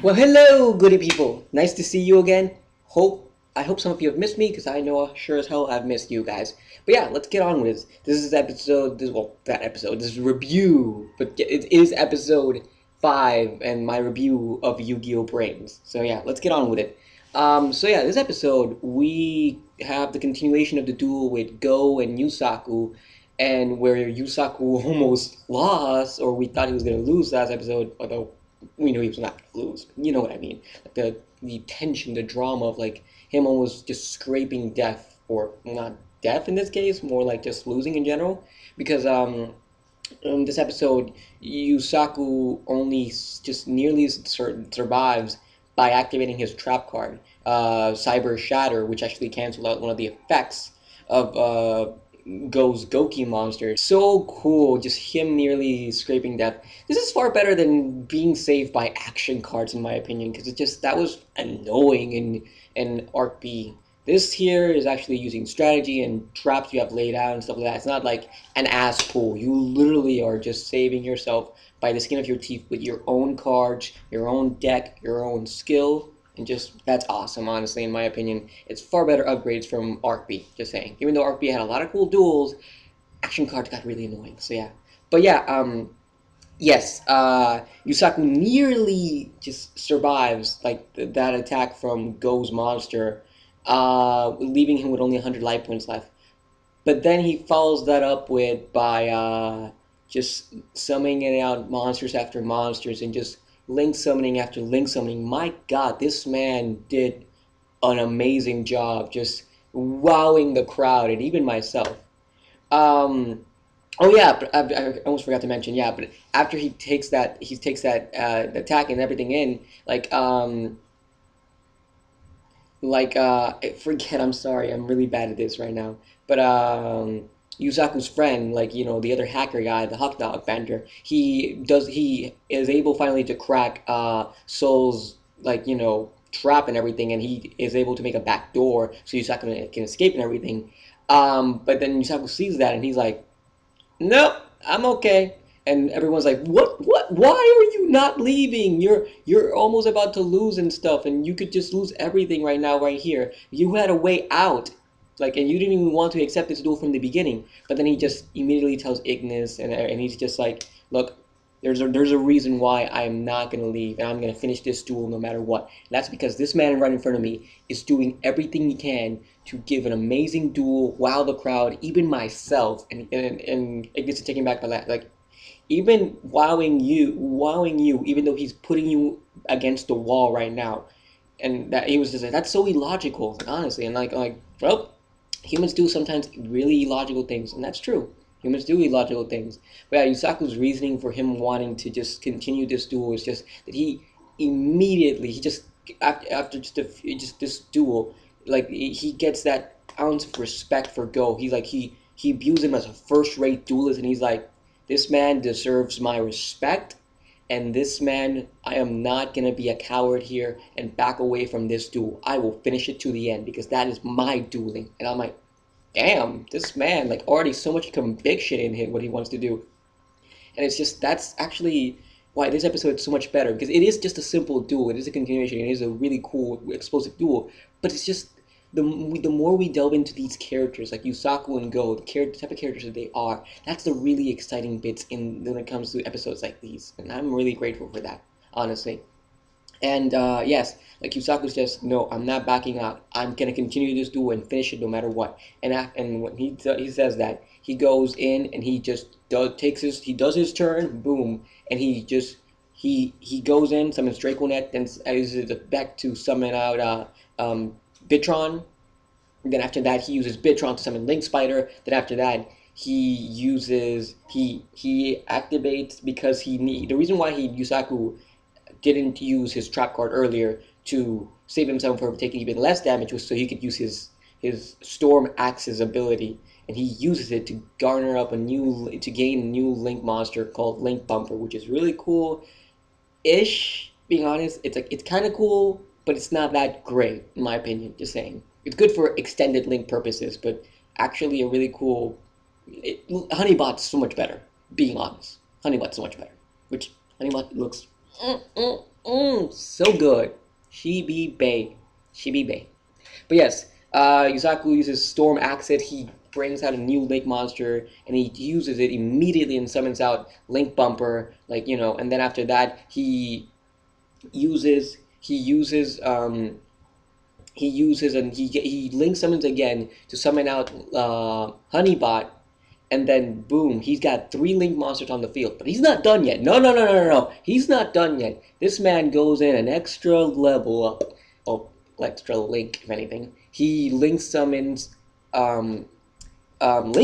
Well, hello, goody people. Nice to see you again. I hope some of you have missed me because I know sure as hell I've missed you guys. But yeah, let's get on with this. This is episode. That episode. This is review, but it is episode 5 and my review of Yu-Gi-Oh! Brains. So yeah, let's get on with it. So yeah, this episode we have the continuation of the duel with Go and Yusaku, and where Yusaku almost lost, or we thought he was gonna lose last episode, although we knew he was not gonna lose. You know what I mean? Like the tension, the drama of like him almost just scraping death, or not death in this case, more like just losing in general. Because in this episode, Yusaku only just nearly survives by activating his trap card, Cyber Shatter, which actually canceled out one of the effects of Go's Goki monster. So cool, just him nearly scraping death. This is far better than being saved by action cards, in my opinion, because it just that was annoying in Arc B. This here is actually using strategy and traps you have laid out and stuff like that. It's not like an ass pull. You literally are just saving yourself by the skin of your teeth with your own cards, your own deck, your own skill, and just that's awesome. Honestly, in my opinion, it's far better upgrades from Arc B. Just saying. Even though Arc B had a lot of cool duels, action cards got really annoying. So yeah, but yeah, yes, Yusaku nearly just survives like that attack from Go's monster, leaving him with only 100 life points left. But then he follows that up with by just summoning out monsters after monsters and just link summoning after link summoning. My God, this man did an amazing job, just wowing the crowd and even myself. Um, oh yeah, but I almost forgot to mention. Yeah, but after he takes that attack and everything in, I forget. I'm sorry. I'm really bad at this right now. But Yusaku's friend, like the other hacker guy, the hot dog vendor, he is able finally to crack Soul's trap and everything, and he is able to make a back door so Yusaku can escape and everything. But then Yusaku sees that and he's like, nope, I'm okay. And everyone's like, what? Why are you not leaving? You're almost about to lose and stuff, and you could just lose everything right now, right here. You had a way out, like, and you didn't even want to accept this duel from the beginning. But then he just immediately tells Ignis, and he's just like, look, there's a reason why I'm not gonna leave, and I'm gonna finish this duel no matter what. And that's because this man right in front of me is doing everything he can to give an amazing duel, wow the crowd, even myself, and it gets taken back by that. Like even wowing you, even though he's putting you against the wall right now, and that he was just like, that's so illogical, honestly, and well, humans do sometimes really illogical things, and that's true. Humans do illogical things. But yeah, Yusaku's reasoning for him wanting to just continue this duel is just that he just after just this duel, like he gets that ounce of respect for Go. He's like he views him as a first-rate duelist, and he's like, this man deserves my respect, and this man, I am not gonna be a coward here and back away from this duel. I will finish it to the end because that is my dueling. And I'm like, damn, this man like already so much conviction in him what he wants to do. And it's just that's actually why this episode is so much better because it is just a simple duel. It is a continuation. It is a really cool, explosive duel. But it's just the more we delve into these characters like Yusaku and Go, the type of characters that they are, that's the really exciting bits in when it comes to episodes like these. And I'm really grateful for that, honestly. And yes, like Yusaku's just no, I'm not backing out. I'm gonna continue this duel and finish it no matter what. And when he says that, he goes in and he just he does his turn, boom, and he goes in, summons Draconet, then uses the back to summon out Bitron. And then after that, he uses Bitron to summon Link Spider. Then after that, he activates because the reason why Yusaku didn't use his trap card earlier to save himself from taking even less damage was so he could use his Storm Axe's ability, and he uses it to garner up to gain a new Link monster called Link Bumper, which is really cool ish. Being honest, it's kind of cool, but it's not that great in my opinion. Just saying, it's good for extended Link purposes, but actually a really cool. Honeybot's so much better. Being honest, Honeybot's so much better. Which Honeybot looks So good. She be bae. She be bae. But yes, Yusaku uses Storm Axid. He brings out a new Link monster, and he uses it immediately and summons out Link Bumper, like and then after that he uses and he link summons again to summon out Honeybot, and then boom, he's got three link monsters on the field. But he's not done yet. No, no, no, no, no, no. He's not done yet. This man goes in an extra level up. Oh, extra link, if anything. He link summons Link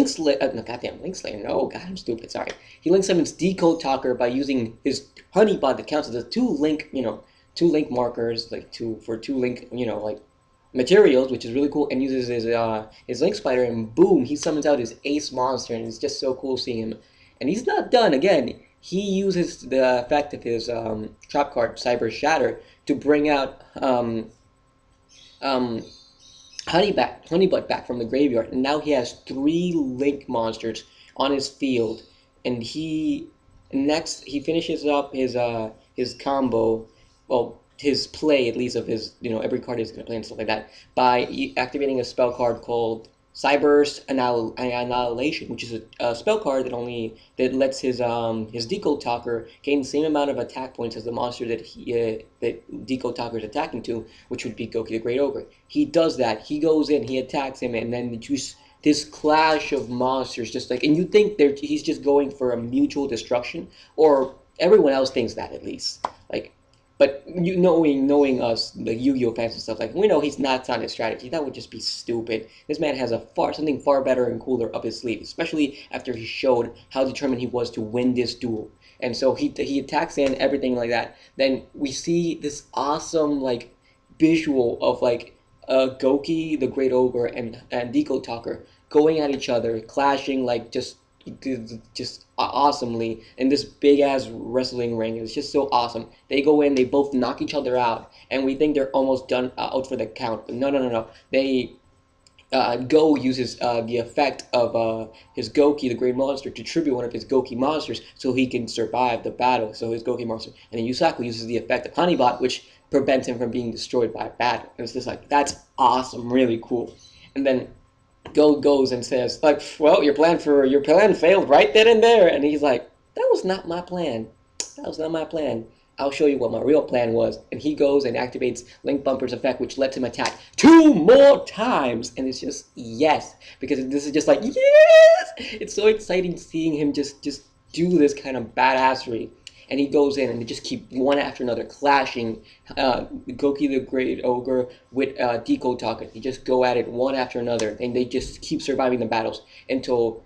Slayer. No, goddamn, Link Slayer. No, god, I'm stupid. Sorry. He link summons Decode Talker by using his Honeybot that counts as a two link markers, like two link, like materials, which is really cool, and uses his Link Spider, and boom, he summons out his Ace monster, and it's just so cool seeing him. And he's not done. Again, he uses the effect of his trap card Cyber Shatter to bring out um, Honeybutt back from the graveyard, and now he has three Link monsters on his field, and he finishes up his combo, well, his play at least of his every card he's gonna play and stuff like that by activating a spell card called Cyber's Annihilation, which is a spell card that lets his Decode Talker gain the same amount of attack points as the monster that Decode Talker is attacking to, which would be Goki the Great Ogre. He does that. He goes in, he attacks him, and then just this clash of monsters, just like, and you think he's just going for a mutual destruction, or everyone else thinks that at least, like. But knowing us, the Yu-Gi-Oh fans and stuff, like we know he's not on his strategy. That would just be stupid. This man has something far better and cooler up his sleeve, especially after he showed how determined he was to win this duel. And so he attacks in everything like that. Then we see this awesome like visual of like Goki the Great Ogre and Decode Talker going at each other, clashing like just awesomely in this big ass wrestling ring. It's just so awesome. They go in, they both knock each other out, and we think they're almost done out for the count. But no, no, no, no. They Go uses the effect of his Goki, the Great Monster, to tribute one of his Goki monsters so he can survive the battle. So his Goki monster, and then Yusaku uses the effect of Honeybot, which prevents him from being destroyed by a battle. And it's just like that's awesome, really cool. And then Go goes and says, like, well, your plan failed right then and there. And he's like, that was not my plan. That was not my plan. I'll show you what my real plan was. And he goes and activates Link Bumper's effect, which lets him attack 2 more times. And it's just yes, because this is just like yes. It's so exciting seeing him just do this kind of badassery. And he goes in and they just keep one after another clashing Goki the Great Ogre with Decode Talker. They just go at it one after another, and they just keep surviving the battles until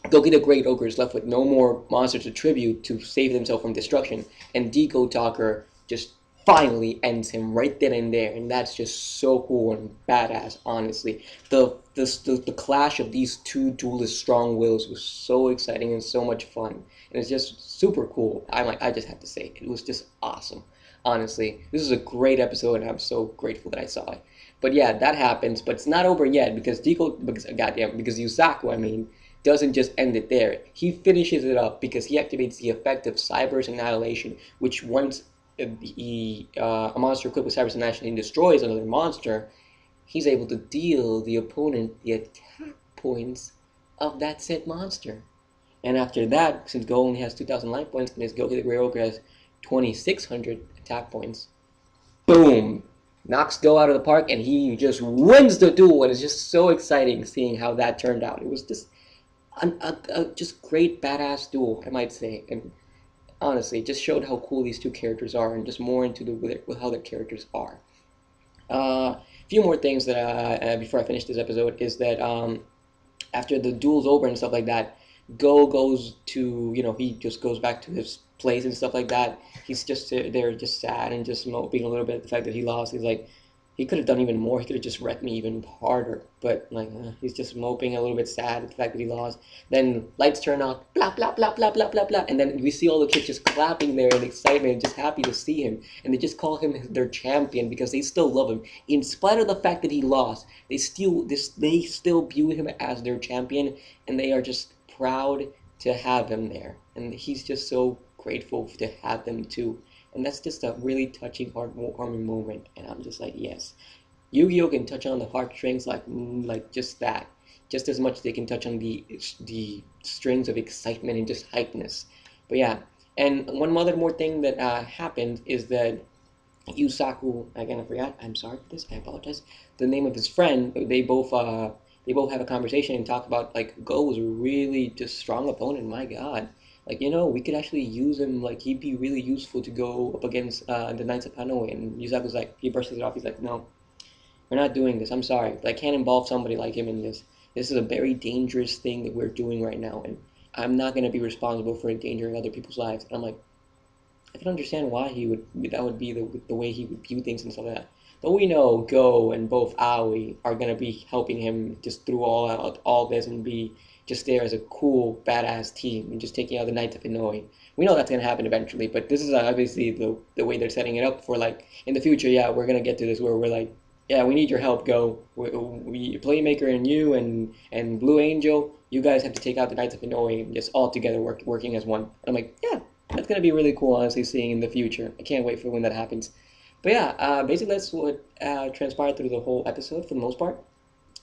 Goki the Great Ogre is left with no more monsters to tribute to save himself from destruction, and Decode Talker just finally ends him right then and there, and that's just so cool and badass. Honestly, the clash of these two duelist strong wills was so exciting and so much fun, and it's just super cool. I just have to say it was just awesome. Honestly, this is a great episode, and I'm so grateful that I saw it. But yeah, that happens, but it's not over yet because Yusaku, I mean, doesn't just end it there. He finishes it up because he activates the effect of Cyber's Annihilation, which once a monster equipped with Cyber's Annihilation destroys another monster, he's able to deal the opponent the attack points of that said monster. And after that, since Go only has 2,000 life points and his Goki the Great Ogre has 2,600 attack points, boom! Knocks Go out of the park and he just wins the duel, and it's just so exciting seeing how that turned out. It was just just great badass duel, I might say, and honestly, it just showed how cool these two characters are, and just more into with how their characters are. A few more things that before I finish this episode is that after the duel's over and stuff like that, Go goes to he just goes back to his place and stuff like that. He's just there, just sad and just moping a little bit at the fact that he lost. He's like, he could have done even more. He could have just wrecked me even harder. But like he's just moping a little bit sad at the fact that he lost. Then lights turn on, blah blah blah blah blah blah blah, and then we see all the kids just clapping there in excitement and just happy to see him. And they just call him their champion because they still love him in spite of the fact that he lost. They still view him as their champion, and they are just proud to have him there. And he's just so grateful to have them too. and that's just a really touching, heartwarming moment. And I'm just like, yes, Yu-Gi-Oh can touch on the heartstrings like just that, just as much as they can touch on the strings of excitement and just hypeness. But yeah, and one other more thing that happened is that Yusaku, again I forgot. I'm sorry for this. I apologize. The name of his friend. They both have a conversation and talk about like Go was a really just strong opponent. My God, like we could actually use him. Like he'd be really useful to go up against the Knights of Hanoi. And Yusaku's like he brushes it off. He's like, no, we're not doing this. I'm sorry, but I can't involve somebody like him in this. This is a very dangerous thing that we're doing right now, and I'm not going to be responsible for endangering other people's lives. And I'm like, I can understand why he would. That would be the way he would view things and stuff like that. But we know Go and both Aoi are gonna be helping him just through all this and be just there as a cool badass team and just taking out the Knights of Hanoi. We know that's gonna happen eventually, but this is obviously the way they're setting it up for like in the future. Yeah, we're gonna get to this where we're like, yeah, we need your help, Go. We Playmaker and you and Blue Angel, you guys have to take out the Knights of Hanoi and just all together working as one. And I'm like, yeah, that's gonna be really cool, honestly, seeing in the future. I can't wait for when that happens. But yeah, basically that's what transpired through the whole episode for the most part.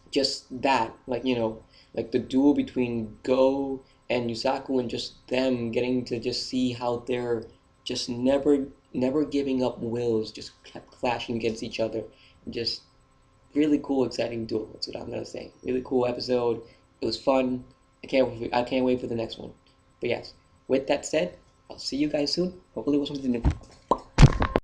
Just that, like like the duel between Go and Yusaku, and just them getting to just see how they're just never giving up wills, just kept clashing against each other. Just really cool, exciting duel. That's what I'm gonna say. Really cool episode. It was fun. I can't wait for the next one. But yes, with that said, I'll see you guys soon. Hopefully, it was something new.